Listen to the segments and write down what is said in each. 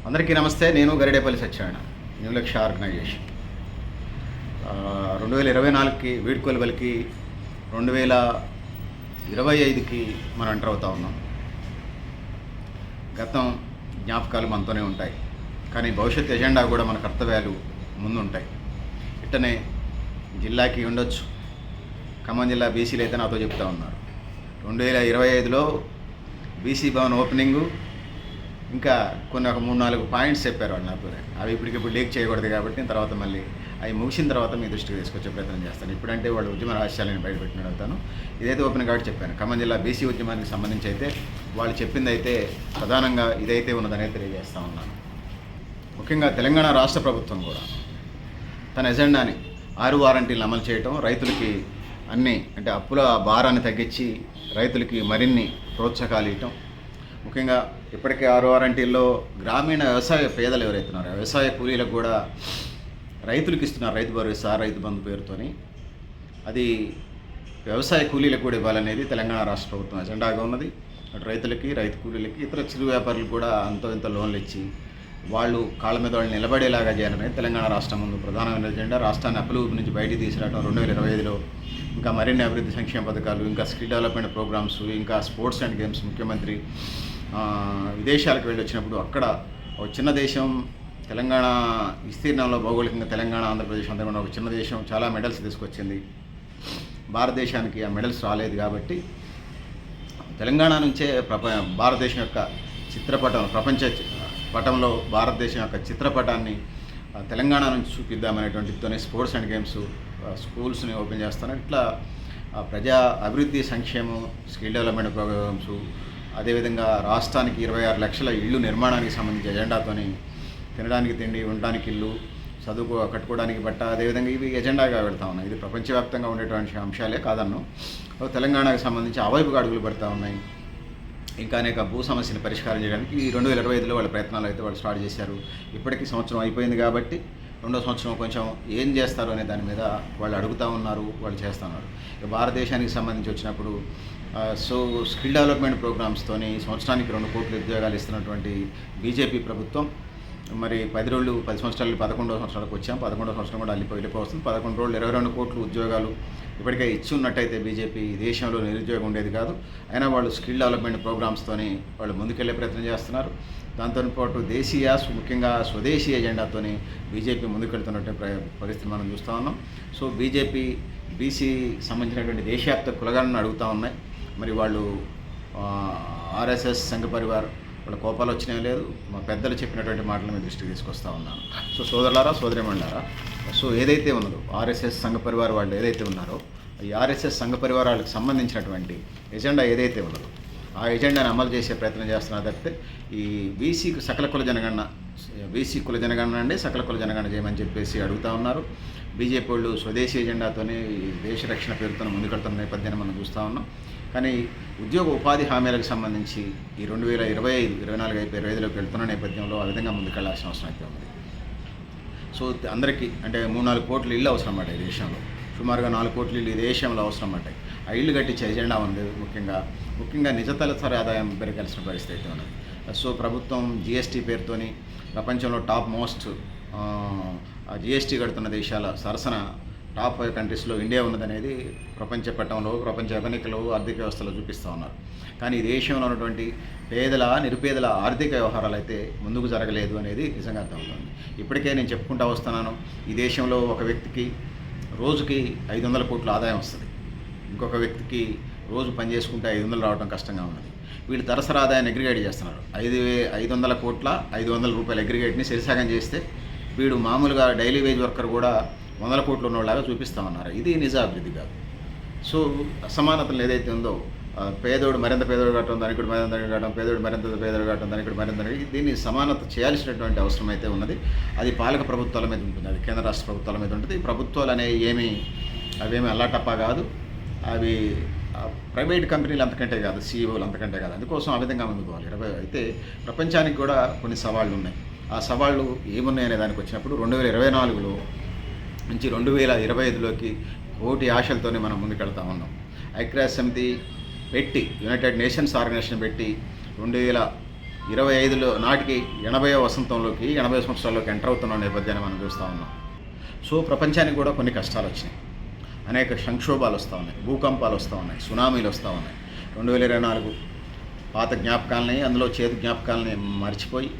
అందరికీ నమస్తే. నేను గరిడేపల్లి సత్యనారాయణ, న్యూ లక్ష్య ఆర్గనైజేషన్. 2024కి వీడ్కోలు పలికి 2025కి మనం ఎంటర్ అవుతా ఉన్నాం. గతం జ్ఞాపకాలు మనతోనే ఉంటాయి, కానీ భవిష్యత్ ఎజెండా కూడా మన కర్తవ్యాలు ముందుంటాయి. ఇట్టనే జిల్లాకి ఉండొచ్చు. ఖమ్మం జిల్లా బీసీలు అయితే నాతో చెప్తా ఉన్నారు, 2025లో బీసీ భవన్ ఓపెనింగు, ఇంకా కొన్ని ఒక 3-4 పాయింట్స్ చెప్పారు వాళ్ళు నాతో. అవి ఇప్పటికిప్పుడు లీక్ చేయకూడదు కాబట్టి నేను తర్వాత మళ్ళీ అవి ముగిసిన తర్వాత మీ దృష్టికి తీసుకొచ్చే ప్రయత్నం చేస్తాను. ఇప్పుడంటే వాళ్ళు ఉద్యమ రహస్యాలను బయటపెట్టిన అడుగుతాను. ఇదైతే ఓపెన్ కాబట్టి చెప్పాను. ఖమ్మం జిల్లా బీసీ ఉద్యమానికి సంబంధించి అయితే వాళ్ళు చెప్పింది అయితే ప్రధానంగా ఇదైతే ఉన్నదనే తెలియజేస్తూ ఉన్నాను. ముఖ్యంగా తెలంగాణ రాష్ట్ర ప్రభుత్వం కూడా తన ఎజెండాని 6 వారంటీలను అమలు చేయటం, రైతులకి అన్నీ అంటే అప్పుల భారాన్ని తగ్గించి రైతులకి మరిన్ని ప్రోత్సాహాలు ఇవ్వటం. ముఖ్యంగా ఇప్పటికే 6 వారంటీల్లో గ్రామీణ వ్యవసాయ పేదలు ఎవరైతే ఉన్నారో వ్యవసాయ కూలీలకు కూడా రైతులకు ఇస్తున్నారు రైతు భరోసా, రైతు బంధు పేరుతోని. అది వ్యవసాయ కూలీలకు కూడా ఇవ్వాలనేది తెలంగాణ రాష్ట్ర ప్రభుత్వం ఎజెండాగా ఉన్నది. అటు రైతులకి, రైతు కూలీలకి, ఇతర చిరు వ్యాపారులకు కూడా అంతో ఇంత లోన్లు ఇచ్చి వాళ్ళు కాళ్ళ మీద వాళ్ళు నిలబడేలాగా చేయాలనేది తెలంగాణ రాష్ట్రం ముందు ప్రధానమైన ఎజెండా. రాష్ట్రాన్ని అప్పుల ఊపి నుంచి బయటికి తీసుకురావడం 2025లో ఇంకా మరిన్ని అభివృద్ధి సంక్షేమ పథకాలు, ఇంకా స్కిల్ డెవలప్మెంట్ ప్రోగ్రామ్స్, ఇంకా స్పోర్ట్స్ అండ్ గేమ్స్. ముఖ్యమంత్రి విదేశాలకు వెళ్ళి వచ్చినప్పుడు అక్కడ ఒక చిన్న దేశం తెలంగాణ విస్తీర్ణంలో భౌగోళికంగా తెలంగాణ, ఆంధ్రప్రదేశ్ అంతా కూడా ఒక చిన్న దేశం చాలా మెడల్స్ తీసుకొచ్చింది. భారతదేశానికి ఆ మెడల్స్ రాలేదు కాబట్టి తెలంగాణ నుంచే భారతదేశం యొక్క చిత్రపటం, ప్రపంచ పటంలో భారతదేశం యొక్క చిత్రపటాన్ని తెలంగాణ నుంచి చూపిద్దామనేటువంటితోనే స్పోర్ట్స్ అండ్ గేమ్స్ స్కూల్స్ని ఓపెన్ చేస్తాను. ఇట్లా ప్రజా అభివృద్ధి, సంక్షేమం, స్కిల్ డెవలప్మెంట్ ప్రోగ్రామ్స్, అదేవిధంగా రాష్ట్రానికి 26 లక్షల ఇళ్ళు నిర్మాణానికి సంబంధించి ఎజెండాతోని తినడానికి తిండి, ఉండడానికి ఇల్లు, కట్టుకోవడానికి బట్ట, అదేవిధంగా ఇవి ఎజెండాగా పెడతా ఉన్నాయి. ఇది ప్రపంచవ్యాప్తంగా ఉండేటువంటి అంశాలే కాదన్ను. తెలంగాణకు సంబంధించి అవైపుగా అడుగులు పెడతా ఉన్నాయి. ఇంకా అనేక భూ సమస్యలు పరిష్కారం చేయడానికి ఈ 2025లో వాళ్ళ ప్రయత్నాలు అయితే వాళ్ళు స్టార్ట్ చేశారు. ఇప్పటికీ సంవత్సరం అయిపోయింది కాబట్టి రెండో సంవత్సరం కొంచెం ఏం చేస్తారు అనే దాని మీద వాళ్ళు అడుగుతూ ఉన్నారు, వాళ్ళు చేస్తున్నారు. ఇక భారతదేశానికి సంబంధించి వచ్చినప్పుడు స్కిల్ డెవలప్మెంట్ ప్రోగ్రామ్స్తోని సంవత్సరానికి 2 కోట్ల ఉద్యోగాలు ఇస్తున్నటువంటి బీజేపీ ప్రభుత్వం మరి 10 సంవత్సరాలు 11వ సంవత్సరాలకు వచ్చాం. 11వ సంవత్సరం కూడా వెళ్ళిపోతుంది. 11 రోజులు 22 కోట్ల ఉద్యోగాలు ఇప్పటికే ఇచ్చి ఉన్నట్టయితే బీజేపీ దేశంలో నిరుద్యోగం ఉండేది కాదు. అయినా వాళ్ళు స్కిల్ డెవలప్మెంట్ ప్రోగ్రామ్స్తోని వాళ్ళు ముందుకెళ్లే ప్రయత్నం చేస్తున్నారు. దాంతోపాటు దేశీయ, ముఖ్యంగా స్వదేశీ ఎజెండాతోని బీజేపీ ముందుకెళ్తున్నట్టు పరిస్థితి మనం చూస్తూ ఉన్నాం. సో బీజేపీ బీసీ సంబంధించినటువంటి దేశవ్యాప్త కులగాలను అడుగుతూ ఉన్నాయి. మరి వాళ్ళు ఆర్ఎస్ఎస్, సంఘ పరివార్ వాళ్ళ కోపాలు వచ్చినా లేదు. మా పెద్దలు చెప్పినటువంటి మాటలు మీ దృష్టికి తీసుకొస్తా ఉన్నాను. సో సోదరులారా, సోదరిమణులారా, సో ఏదైతే ఉన్నదో ఆర్ఎస్ఎస్, సంఘ పరివార్ వాళ్ళు ఏదైతే ఉన్నారో ఈ ఆర్ఎస్ఎస్, సంఘ పరివార్ వాళ్ళకి సంబంధించినటువంటి ఎజెండా ఏదైతే ఉన్నదో ఆ ఎజెండాని అమలు చేసే ప్రయత్నం చేస్తున్నారు తప్పితే ఈ బీసీకి సకల కుల జనగణన, బీసీ కుల జనగణన అండి సకల కుల జనగణన చేయమని చెప్పేసి అడుగుతూ ఉన్నారు. బీజేపీ వాళ్ళు స్వదేశీ ఎజెండాతోనే దేశ రక్షణ పేరుతో ముందుకెళ్తున్న నేపథ్యాన్ని మనం చూస్తూ ఉన్నాం. కానీ ఉద్యోగ ఉపాధి హామీలకు సంబంధించి ఈ 2025, 24 అయిపోయి 25లోకి వెళ్తున్న నేపథ్యంలో ఆ విధంగా ముందుకెళ్లాల్సిన అవసరం అయితే ఉంది. సో అందరికీ అంటే 3-4 కోట్ల ఇళ్ళు అవసరం పడ్డాయి ఈ దేశంలో. సుమారుగా 4 కోట్ల ఇళ్ళు ఈ దేశంలో అవసరం పడ్డాయి. ఆ ఇళ్ళు కట్టించే ఎజెండా ఉంది. ముఖ్యంగా నిజ తలసరి ఆదాయం పెరగాల్సిన పరిస్థితి అయితే ఉన్నది. సో ప్రభుత్వం జిఎస్టీ పేరుతోని ప్రపంచంలో టాప్ మోస్ట్ జిఎస్టీ కడుతున్న దేశాల సరసన టాప్ 5 కంట్రీస్లో ఇండియా ఉన్నదనేది ప్రపంచ పట్టంలో, ప్రపంచ ఎకనికలో, ఆర్థిక వ్యవస్థలో చూపిస్తూ ఉన్నారు. కానీ ఈ దేశంలో ఉన్నటువంటి పేదల, నిరుపేదల ఆర్థిక వ్యవహారాలు అయితే ముందుకు జరగలేదు అనేది నిజంగా అర్థమవుతుంది. ఇప్పటికే నేను చెప్పుకుంటూ వస్తున్నాను, ఈ దేశంలో ఒక వ్యక్తికి రోజుకి 500 కోట్ల ఆదాయం వస్తుంది. ఇంకొక వ్యక్తికి రోజు పని చేసుకుంటే 500 రావడం కష్టంగా ఉన్నది. వీళ్ళు తరసరి ఆదాయాన్ని అగ్రిగేట్ చేస్తున్నారు. 500 కోట్ల 500 రూపాయల అగ్రిగేట్ని సరిసగం చేస్తే వీడు మామూలుగా డైలీ వేజ్ వర్కర్ కూడా 100 కోట్లు ఉన్నలాగా చూపిస్తూ ఉన్నారు. ఇది నిజ అభివృద్ధి కాదు. సో అసమానతలు ఏదైతే ఉందో పేదోడు మరింత పేదోడు కావటం, ధనికుడు మరింత కావటం, పేదోడు మరింత పేదోడు కావటం, ధనికుడు మరింత, దీన్ని సమానత చేయాల్సినటువంటి అవసరం అయితే ఉన్నది. అది పాలక ప్రభుత్వాల మీద ఉంటుంది, అది కేంద్ర రాష్ట్ర ప్రభుత్వాల మీద ఉంటుంది. ఈ ప్రభుత్వాలు అనేవి అవేమి అల్లాటప్పా కాదు, అవి ప్రైవేట్ కంపెనీలు అంతకంటే కాదు, సీఈఓలు అంతకంటే కాదు. అందుకోసం ఆ విధంగా ముందుకు పోవాలి. అయితే ప్రపంచానికి కూడా కొన్ని సవాళ్ళు ఉన్నాయి. ఆ సవాళ్ళు ఏమున్నాయనే దానికి వచ్చినప్పుడు 2024లో నుంచి 2025లోకి కోటి ఆశలతోనే మనం ముందుకెళ్తా ఉన్నాం. ఐక్యరాజ్య సమితి పెట్టి, యునైటెడ్ నేషన్స్ ఆర్గనైజేషన్ పెట్టి 2025లో నాటికి 80వ వసంతంలోకి 80 సంవత్సరాల్లోకి ఎంటర్ అవుతున్న నేపథ్యాన్ని మనం చూస్తూ ఉన్నాం. సో ప్రపంచానికి కూడా కొన్ని కష్టాలు వచ్చినాయి, అనేక సంక్షోభాలు వస్తూ ఉన్నాయి, భూకంపాలు వస్తూ ఉన్నాయి, సునామీలు వస్తూ ఉన్నాయి. 2024 పాత జ్ఞాపకాలని, అందులో చేదు జ్ఞాపకాలని మర్చిపోయి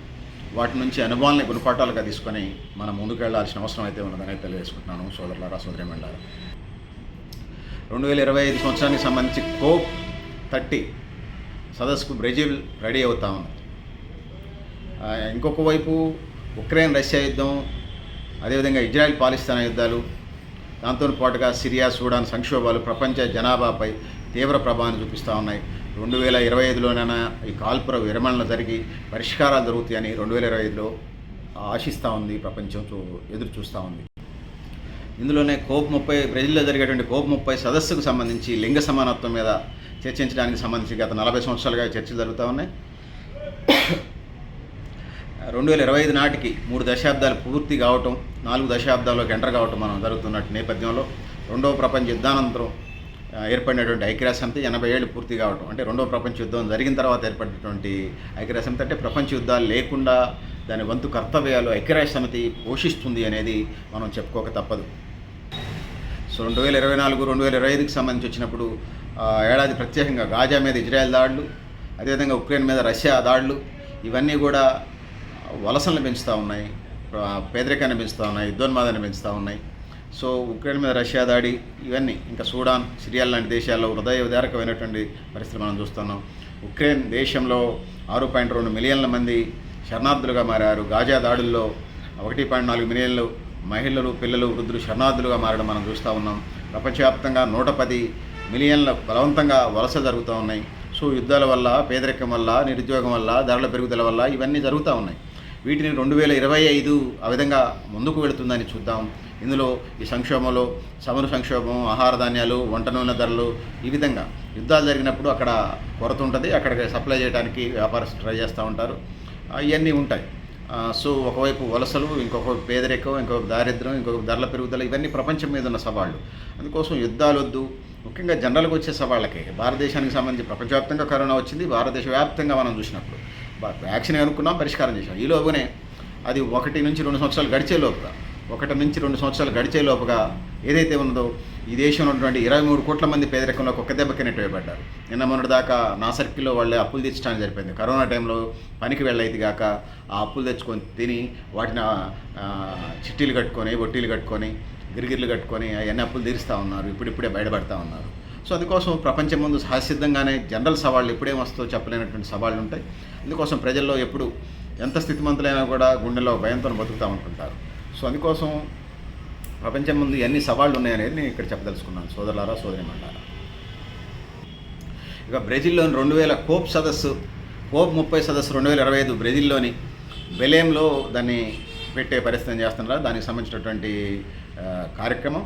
వాటి నుంచి అనుభవాలని గుణపాఠాలుగా తీసుకొని మనం ముందుకు వెళ్లాల్సిన అవసరం అయితే ఉన్నదని తెలియజేసుకుంటున్నాను సోదరులారా, సోదరీమణులారా. 2025 సంవత్సరానికి సంబంధించి COP30 సదస్సుకు బ్రెజిల్ రెడీ అవుతా ఉంది. ఇంకొక వైపు ఉక్రెయిన్ రష్యా యుద్ధం, అదేవిధంగా ఇజ్రాయెల్ పాలిస్తాన్ యుద్ధాలు, దాంతో పాటుగా సిరియా సూడాన్ సంక్షోభాలు ప్రపంచ జనాభాపై తీవ్ర ప్రభావాన్ని చూపిస్తూ ఉన్నాయి. 2025లోనైనా ఈ కాల్పుర విరమణలు జరిగి పరిష్కారాలు జరుగుతాయని 2025లో ఆశిస్తూ ఉంది, ప్రపంచం ఎదురు చూస్తూ ఉంది. ఇందులోనే COP30 బ్రెజిల్లో జరిగేటువంటి COP30 సదస్సుకు సంబంధించి లింగ సమానత్వం మీద చర్చించడానికి సంబంధించి గత 40 సంవత్సరాలుగా చర్చలు జరుగుతూ ఉన్నాయి. 2025 నాటికి 3 దశాబ్దాలు పూర్తి కావటం, 4 దశాబ్దాల్లోకి ఎంటర్ కావటం మనం జరుగుతున్నట్టు నేపథ్యంలో రెండవ ప్రపంచ యుద్ధానంతరం ఏర్పడినటువంటి ఐక్యరాజ్య సమితి 80 ఏళ్ళు పూర్తి కావటం, అంటే రెండవ ప్రపంచ యుద్ధం జరిగిన తర్వాత ఏర్పడినటువంటి ఐక్యరాజ్య సమితి, అంటే ప్రపంచ యుద్ధాలు లేకుండా దాని వంతు కర్తవ్యాలు ఐక్యరాజ్య సమితి పోషిస్తుంది అనేది మనం చెప్పుకోక తప్పదు. సో 2024, 2025కి సంబంధించి వచ్చినప్పుడు ఏడాది ప్రత్యేకంగా గాజా మీద ఇజ్రాయెల్ దాడులు, అదేవిధంగా ఉక్రెయిన్ మీద రష్యా దాడులు, ఇవన్నీ కూడా వలసలను పెంచుతూ ఉన్నాయి, పేదరికాన్ని పెంచుతూ ఉన్నాయి, యుద్ధోన్మాదాన్ని పెంచుతూ ఉన్నాయి. సో ఉక్రెయిన్ మీద రష్యా దాడి, ఇవన్నీ ఇంకా సూడాన్, సిరియా లాంటి దేశాల్లో హృదయ విదారకమైనటువంటి పరిస్థితులు మనం చూస్తున్నాం. ఉక్రెయిన్ దేశంలో 6.2 మిలియన్ల మంది శరణార్థులుగా మారారు. గాజా దాడుల్లో 1.4 మిలియన్లు మహిళలు, పిల్లలు, వృద్ధులు శరణార్థులుగా మారడం మనం చూస్తూ ఉన్నాం. ప్రపంచవ్యాప్తంగా 110 మిలియన్ల బలవంతంగా వలస జరుగుతూ ఉన్నాయి. సో యుద్ధాల వల్ల, పేదరికం వల్ల, నిరుద్యోగం వల్ల, ధరల పెరుగుదల వల్ల ఇవన్నీ జరుగుతూ ఉన్నాయి. వీటిని 2025 ఆ విధంగా ముందుకు వెళుతుందని చూద్దాం. ఇందులో ఈ సంక్షోభంలో చమురు సంక్షోభం, ఆహార ధాన్యాలు, వంట నూనె ధరలు, ఈ విధంగా యుద్ధాలు జరిగినప్పుడు అక్కడ కొరత ఉంటుంది, అక్కడికి సప్లై చేయడానికి వ్యాపారస్తులు ట్రై చేస్తూ ఉంటారు, ఇవన్నీ ఉంటాయి. సో ఒకవైపు వలసలు, ఇంకొక పేదరికం, ఇంకొక దారిద్ర్యం, ఇంకొక ధరల పెరుగుదల, ఇవన్నీ ప్రపంచం మీద ఉన్న సవాళ్ళు. అందుకోసం యుద్ధాలు వద్దు, ముఖ్యంగా జనరల్గా వచ్చే సవాళ్ళకి. భారతదేశానికి సంబంధించి ప్రపంచవ్యాప్తంగా కరోనా వచ్చింది, భారతదేశ వ్యాప్తంగా మనం చూసినప్పుడు వ్యాక్సిన్ కనుక్కున్నాం, పరిష్కారం చేసాం. ఈ లోపునే అది 1 నుంచి 2 సంవత్సరాలు గడిచే లోపుగా, 1 నుంచి 2 సంవత్సరాలు గడిచే లోపుగా ఏదైతే ఉన్నదో ఈ దేశంలో ఉన్నటువంటి 23 కోట్ల మంది పేదరికంలోకి ఒక్క దెబ్బకి నెట్టివేయబడ్డారు. నిన్న మొన్నటి దాకా నా సర్కిల్లో వాళ్ళే అప్పులు తెచ్చడానికి జరిపోయింది. కరోనా టైంలో పనికి వెళ్ళైతే కాక ఆ అప్పులు తెచ్చుకొని తిని వాటిని చిట్టీలు కట్టుకొని, వడ్డీలు కట్టుకొని, గిరిగిర్లు కట్టుకొని అవన్నీ అప్పులు తీరుస్తూ ఉన్నారు, ఇప్పుడిప్పుడే బయటపడతా ఉన్నారు. సో అందుకోసం ప్రపంచం ముందు సహసిద్ధంగానే జనరల్ సవాళ్ళు ఎప్పుడేం వస్తుందో చెప్పలేనటువంటి సవాళ్ళు ఉంటాయి. అందుకోసం ప్రజల్లో ఎప్పుడు ఎంత స్థితిమంతులైనా కూడా గుండెల్లో భయంతో బతుకుతూ ఉంటుంటారు. సో అందుకోసం ప్రపంచం ముందు ఎన్ని సవాళ్ళు ఉన్నాయనేది నేను ఇక్కడ చెప్పదలుచుకున్నాను సోదరులారా, సోదరీమణులారా. ఇక బ్రెజిల్లోని 2000 COP30 సదస్సు 2025 బ్రెజిల్లోని బెలేంలో దాన్ని పెట్టే పరిస్థితి చేస్తున్నారు. దానికి సంబంధించినటువంటి కార్యక్రమం.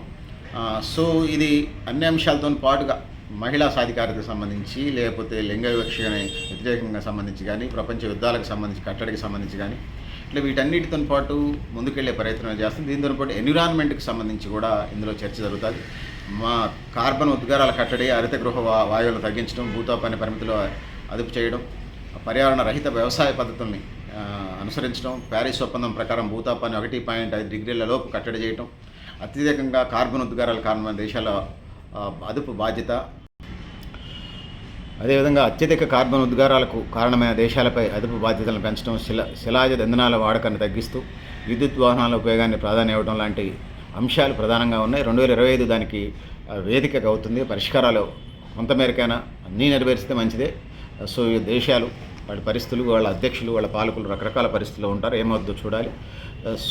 సో ఇది అన్ని అంశాలతో పాటుగా మహిళా సాధికారతకు సంబంధించి, లేకపోతే లింగ వివక్షని వ్యతిరేకంగా సంబంధించి కానీ, ప్రపంచ యుద్ధాలకు సంబంధించి, కట్టడికి సంబంధించి కానీ, ఇట్లా వీటన్నిటితో పాటు ముందుకెళ్లే ప్రయత్నం చేస్తుంది. దీంతో పాటు ఎన్విరాన్మెంట్కి సంబంధించి కూడా ఇందులో చర్చ జరుగుతుంది. మా కార్బన్ ఉద్గారాల కట్టడి, హరిత గృహ వాయువులను తగ్గించడం, భూతాపాన్ని పరిమితిలో అదుపు చేయడం, పర్యావరణ రహిత వ్యవసాయ పద్ధతుల్ని అనుసరించడం, ప్యారిస్ ఒప్పందం ప్రకారం భూతాపాన్ని 1.5 డిగ్రీల లోపు కట్టడి చేయడం, అత్యధికంగా కార్బన్ ఉద్గారాల కారణమైన దేశాల అదుపు బాధ్యత, అదేవిధంగా అత్యధిక కార్బన్ ఉద్గారాలకు కారణమైన దేశాలపై అదుపు బాధ్యతలను పెంచడం, శిలాజ ఇంధనాల వాడకాన్ని తగ్గిస్తూ విద్యుత్ వాహనాల ఉపయోగాన్ని ప్రాధాన్యం ఇవ్వడం లాంటి అంశాలు ప్రధానంగా ఉన్నాయి. 2025 దానికి వేదికగా అవుతుంది. పరిష్కారాలు కొంతమేరకైనా అన్నీ నెరవేరిస్తే మంచిదే. సో ఈ దేశాలు, వాళ్ళ పరిస్థితులు, వాళ్ళ అధ్యక్షులు, వాళ్ళ పాలకులు రకరకాల పరిస్థితుల్లో ఉంటారు, ఏమవుద్దో చూడాలి.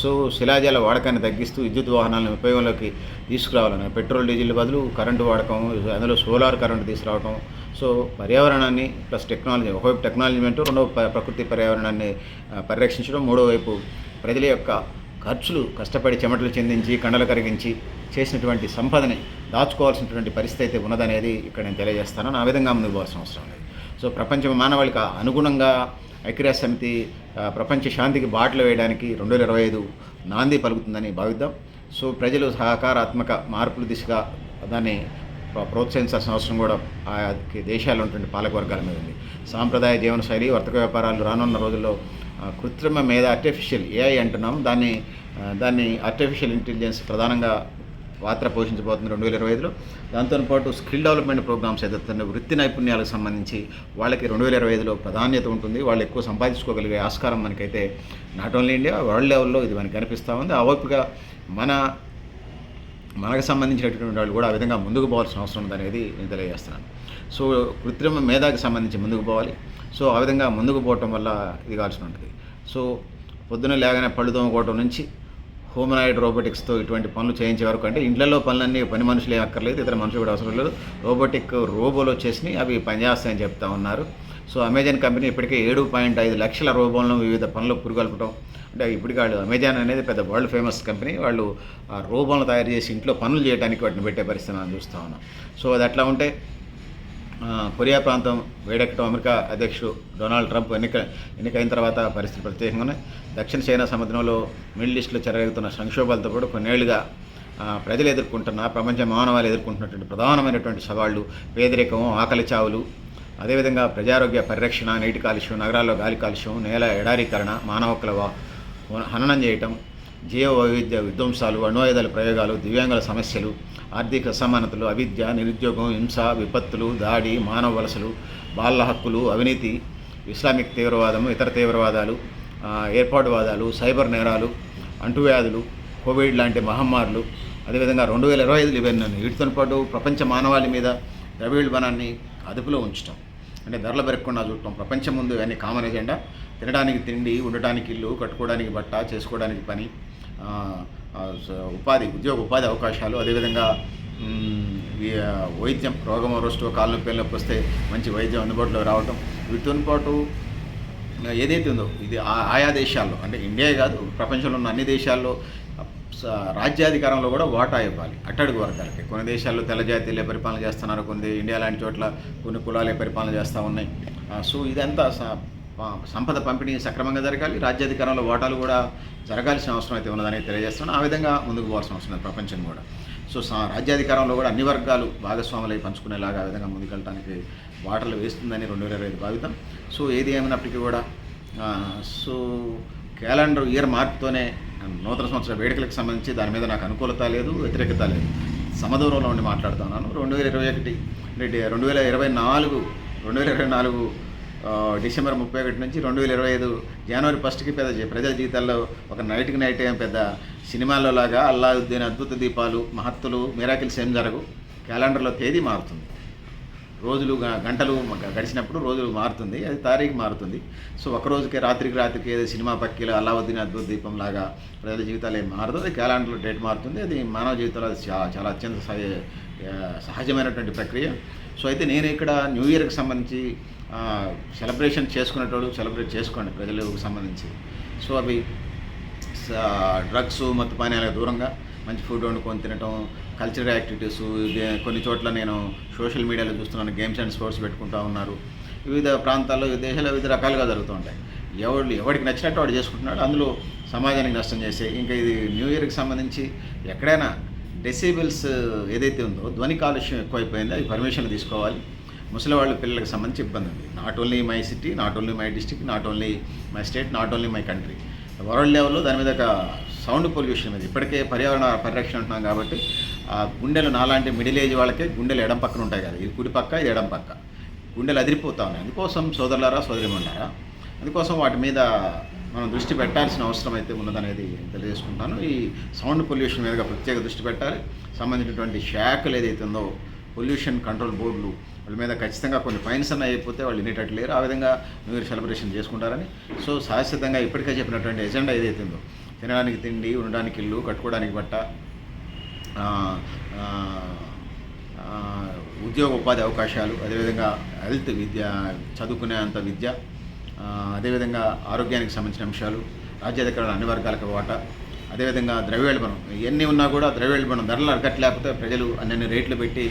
సో శిలాజాల వాడకాన్ని తగ్గిస్తూ విద్యుత్ వాహనాలను ఉపయోగంలోకి తీసుకురావాలని, పెట్రోల్ డీజిల్ బదులు కరెంటు వాడకం, అందులో సోలార్ కరెంటు తీసుకురావడం. సో పర్యావరణాన్ని ప్లస్ టెక్నాలజీ, ఒకవైపు టెక్నాలజీ అంటూ రెండవ ప్రకృతి పర్యావరణాన్ని పరిరక్షించడం, మూడో వైపు ప్రజల యొక్క ఖర్చులు కష్టపడి చెమటలు చెందించి, కండలు కరిగించి చేసినటువంటి సంపదని దాచుకోవాల్సినటువంటి పరిస్థితి అయితే ఉన్నదనేది ఇక్కడ నేను తెలియజేస్తాను. ఆ విధంగా ముందుకు పోవాల్సిన అవసరం లేదు. సో ప్రపంచ మానవాళికి అనుగుణంగా ఐక్యరాజ్య సమితి ప్రపంచ శాంతికి బాటలు వేయడానికి 2025 నాంది పలుకుతుందని భావిద్దాం. సో ప్రజలు సహకారాత్మక మార్పుల దిశగా దాన్ని ప్రోత్సహించాల్సిన అవసరం కూడా ఆ దేశాల్లో ఉన్నటువంటి పాలకవర్గాల మీద ఉంది. సాంప్రదాయ జీవనశైలి, వర్తక వ్యాపారాలు రానున్న రోజుల్లో కృత్రిమ మీద ఆర్టిఫిషియల్ ఏఐ అంటున్నాం, దాన్ని ఆర్టిఫిషియల్ ఇంటెలిజెన్స్ ప్రధానంగా పాత్ర పోషించబోతుంది 2025లో. దాంతోపాటు స్కిల్ డెవలప్మెంట్ ప్రోగ్రామ్స్ ఏదైతే వృత్తి నైపుణ్యాలకు సంబంధించి వాళ్ళకి 2025లో ప్రాధాన్యత ఉంటుంది. వాళ్ళు ఎక్కువ సంపాదించుకోగలిగే ఆస్కారం మనకైతే నాట్ ఓన్లీ ఇండియా, వరల్డ్ లెవెల్లో ఇది మనకి కనిపిస్తూ ఉంది. ఆ వైపుగా మనకు సంబంధించినటువంటి వాళ్ళు కూడా ఆ విధంగా ముందుకు పోవాల్సిన అవసరం ఉందనేది నేను తెలియజేస్తున్నాను. సో కృత్రిమ మేధాకి సంబంధించి ముందుకు పోవాలి. సో ఆ విధంగా ముందుకు పోవటం వల్ల ఇది కావాల్సి ఉంటుంది. సో పొద్దున లేగానే పళ్ళు తోముకోవటం నుంచి హ్యూమనాయిడ్ రోబోటిక్స్తో ఇటువంటి పనులు చేయించే వరకు, అంటే ఇండ్లలో పనులన్నీ పని మనుషులు ఏం అక్కర్లేదు, ఇతర మనుషులు కూడా అవసరం లేదు, రోబోలు వచ్చేసినాయి, అవి పనిచేస్తాయని చెప్తా ఉన్నారు. సో అమెజాన్ కంపెనీ ఇప్పటికే 7.5 లక్షల రోబోలను వివిధ పనులు పురుగొల్పడం, అంటే ఇప్పటికి వాళ్ళు అమెజాన్ అనేది పెద్ద వరల్డ్ ఫేమస్ కంపెనీ, వాళ్ళు ఆ రోబోలను తయారు చేసి ఇంట్లో పనులు చేయడానికి వాటిని పెట్టే పరిస్థితి మనం చూస్తూ ఉన్నాం. సో అది అట్లా ఉంటే కొరియా ప్రాంతం వేడెక్కడం, అమెరికా అధ్యక్షుడు డొనాల్డ్ ట్రంప్ ఎన్నికైన తర్వాత పరిస్థితులు ప్రత్యేకంగా ఉన్నాయి. దక్షిణ చైనా సముద్రంలో మిడిల్ ఈస్ట్లో చెలరేగుతున్న సంక్షోభాలతో కూడా కొన్నేళ్లుగా ప్రజలు ఎదుర్కొంటున్న, ప్రపంచ మానవాళి ఎదుర్కొంటున్నటువంటి ప్రధానమైనటువంటి సవాళ్లు పేదరికం, ఆకలి చావులు, అదేవిధంగా ప్రజారోగ్య పరిరక్షణ, నీటి కాలుష్యం, నగరాల్లో గాలి కాలుష్యం, నేల ఎడారీకరణ, మానవ హక్కుల హననం చేయటం, జీవ వైవిధ్య విధ్వంసాలు, అణ్వాయుధాల ప్రయోగాలు, దివ్యాంగుల సమస్యలు, ఆర్థిక అసమానతలు, అవిద్య, నిరుద్యోగం, హింస, విపత్తులు, దాడి, మానవ వలసలు, బాల హక్కులు, అవినీతి, ఇస్లామిక్ తీవ్రవాదం, ఇతర తీవ్రవాదాలు, ఏర్పాటువాదాలు, సైబర్ నేరాలు, అంటువ్యాధులు, కోవిడ్ లాంటి మహమ్మారులు, అదేవిధంగా 2025 ఇవన్నీ వీటితో పాటు ప్రపంచ మానవాళి మీద ద్రవ్యోల్బణాన్ని అదుపులో ఉంచడం, అంటే ధరలు పెరగకుండా చూడటం, ప్రపంచం ముందు ఇవన్నీ కామన్ ఎజెండా. తినడానికి తిండి, ఉండటానికి ఇల్లు, కట్టుకోవడానికి బట్ట, చేసుకోవడానికి పని, ఉపాధి అవకాశాలు, అదేవిధంగా వైద్యం, రోగం రోస్టు కాళ్ళ నొప్పి నొప్పి వస్తే మంచి వైద్యం అందుబాటులో రావటం, వీటితో పాటు ఏదైతే ఉందో ఇది ఆయా దేశాల్లో, అంటే ఇండియా కాదు ప్రపంచంలో ఉన్న అన్ని దేశాల్లో రాజ్యాధికారంలో కూడా వాటా ఇవ్వాలి అట్టడుగు వర్గాలకి. కొన్ని దేశాల్లో తెల్ల జాతీయులే పరిపాలన చేస్తున్నారు, కొన్ని ఇండియా లాంటి చోట్ల కొన్ని కులాలే పరిపాలన చేస్తూ ఉన్నాయి. సో ఇదంతా సంపద పంపిణీ సక్రమంగా జరగాలి, రాజ్యాధికారంలో వాటాలు కూడా జరగాల్సిన అవసరం అయితే ఉన్నదని తెలియజేస్తున్నాను. ఆ విధంగా ముందుకు పోవాల్సిన అవసరం ఉంది ప్రపంచం కూడా. సో రాజ్యాధికారంలో కూడా అన్ని వర్గాలు భాగస్వాములై పంచుకునేలాగా ఆ విధంగా ముందుకెళ్ళడానికి వాటలు వేస్తుందని 2025 భావితం. సో ఏది ఏమైనప్పటికీ కూడా సో క్యాలెండర్ ఇయర్ మార్పుతోనే నూతన సంవత్సర వేడుకలకు సంబంధించి దాని మీద నాకు అనుకూలత లేదు, వ్యతిరేకత లేదు, సమదూరంలో ఉండి మాట్లాడుతున్నాను. 2024 డిసెంబర్ 31 నుంచి 2025 జనవరి 1కి ప్రజల జీవితాల్లో ఒక నైట్కి నైట్ ఏం పెద్ద సినిమాల్లో లాగా అల్లావుద్దీన్ అద్భుత దీపాలు, మహత్తులు, మిరాకిల్స్ ఏం జరగవు. క్యాలెండర్లో తేదీ మారుతుంది, రోజులు గంటలు గడిచినప్పుడు రోజులు మారుతుంది, అది తారీఖు మారుతుంది. సో ఒకరోజుకి రాత్రికి ఏదో సినిమా పక్కీలో అల్లావుద్దీన్ అద్భుత దీపం లాగా ప్రజల జీవితాలు ఏం మారుతుంది, అది క్యాలెండర్లో డేట్ మారుతుంది. అది మానవ జీవితంలో అది చాలా అత్యంత సహజమైనటువంటి ప్రక్రియ. సో అయితే నేను ఇక్కడ న్యూ ఇయర్కి సంబంధించి సెలబ్రేట్ చేసుకోండి ప్రజలకు సంబంధించి. సో అవి డ్రగ్స్, మత్తు పానీయాలకు దూరంగా మంచి ఫుడ్ వండుకొని తినటం, కల్చరల్ యాక్టివిటీస్, కొన్ని చోట్ల నేను సోషల్ మీడియాలో చూస్తున్నాను గేమ్స్ అండ్ స్పోర్ట్స్ పెట్టుకుంటూ ఉన్నారు. వివిధ ప్రాంతాల్లో దేశాల్లో వివిధ రకాలుగా జరుగుతూ ఉంటాయి. ఎవరికి నచ్చినట్టు వాడు చేసుకుంటున్నాడు, అందులో సమాజానికి నష్టం చేసే. ఇంకా ఇది న్యూ ఇయర్కి సంబంధించి ఎక్కడైనా డెసిబుల్స్ ఏదైతే ఉందో ధ్వని కాలుష్యం ఎక్కువైపోయింది, అది పర్మిషన్లు తీసుకోవాలి. ముసలివాళ్ళ పిల్లలకు సంబంధించి ఇబ్బంది ఉంది. Not only my city, not only my district, not only my state, not only my country, world లెవెల్లో దాని మీద ఒక సౌండ్ పొల్యూషన్ మీద ఇప్పటికే పర్యావరణ పరిరక్షణ ఉంటున్నాం కాబట్టి ఆ గుండెలు నాలాంటి మిడిల్ ఏజ్ వాళ్ళకే గుండెలు ఎడం పక్కన ఉంటాయి కదా, ఇది కుడి పక్క, ఇది ఎడం పక్క, గుండెలు అదిరిపోతా ఉన్నాయి. అందుకోసం సోదరులారా, సోదరిమణులారా, అందుకోసం వాటి మీద మనం దృష్టి పెట్టాల్సిన అవసరం అయితే ఉన్నదనేది తెలియజేసుకుంటాను. ఈ సౌండ్ పొల్యూషన్ మీదుగా ప్రత్యేక దృష్టి పెట్టాలి. సంబంధించినటువంటి శాఖలు ఏదైతే ఉందో పొల్యూషన్ కంట్రోల్ బోర్డులు వాళ్ళ మీద ఖచ్చితంగా కొన్ని ఫైన్స్ అన్న అయిపోతే వాళ్ళు వినేటట్లు లేరు. ఆ విధంగా న్యూ ఇయర్ సెలబ్రేషన్ చేసుకుంటారని. సో శాశ్వతంగా ఇప్పటికే చెప్పినటువంటి ఎజెండా ఏదైతే ఉందో తినడానికి తిండి, ఉండడానికి ఇల్లు, కట్టుకోవడానికి బట్ట, ఉద్యోగ ఉపాధి అవకాశాలు, అదేవిధంగా హెల్త్ విద్య, చదువుకునే అంత విద్య, అదేవిధంగా ఆరోగ్యానికి సంబంధించిన అంశాలు, రాజ్యాధికారులు అన్ని వర్గాలకు వాటా, అదేవిధంగా ద్రవ్యోల్బణం, ఇవన్నీ ఉన్నా కూడా ద్రవ్యోల్బణం ధరలు అరగట్లేకపోతే ప్రజలు అన్ని రేట్లు పెట్టి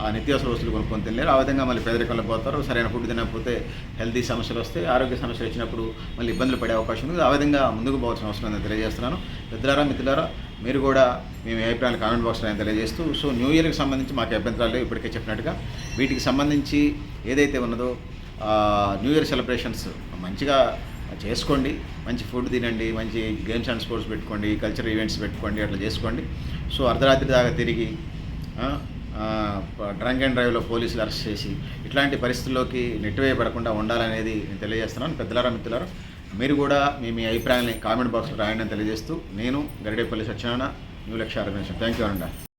ఆ నిత్యావసర వస్తువులు కొనుక్కొని తినలేరు. ఆ విధంగా మళ్ళీ పేదరికంలో పోతారు. సరైన ఫుడ్ తినకపోతే హెల్తీ సమస్యలు వస్తాయి. ఆరోగ్య సమస్యలు వచ్చినప్పుడు మళ్ళీ ఇబ్బందులు పడే అవకాశం ఉంది. ఆ విధంగా ముందుకు పోవాల్సిన అవసరం ఉందని తెలియజేస్తున్నాను. పెద్దలారా, మిత్రులారా, మీరు కూడా మేము అభిప్రాయాలు కామెంట్ బాక్స్లో తెలియజేస్తూ, సో న్యూ ఇయర్కి సంబంధించి మాకు అభ్యంతరాలు లేవు. ఇప్పటికే చెప్పినట్టుగా వీటికి సంబంధించి ఏదైతే ఉన్నదో న్యూ ఇయర్ సెలబ్రేషన్స్ మంచిగా చేసుకోండి. మంచి ఫుడ్ తినండి, మంచి గేమ్స్ అండ్ స్పోర్ట్స్ పెట్టుకోండి, కల్చరల్ ఈవెంట్స్ పెట్టుకోండి, అట్లా చేసుకోండి. సో అర్ధరాత్రి దాకా తిరిగి డ్రంక్ అండ్ డ్రైవ్లో పోలీసులు అరెస్ట్ చేసి ఇట్లాంటి పరిస్థితుల్లోకి నెట్టివేయబడకుండా ఉండాలనేది నేను తెలియజేస్తున్నాను. పెద్దలారా, మిత్రులారా, మీరు కూడా మీ అభిప్రాయాన్ని కామెంట్ బాక్స్లో రాయండి అని తెలియజేస్తూ, నేను గరిడేపల్లి సత్యనారాయణ, న్యూ లక్ష్య ఆర్గనైజేషన్. థ్యాంక్ యూ అండి.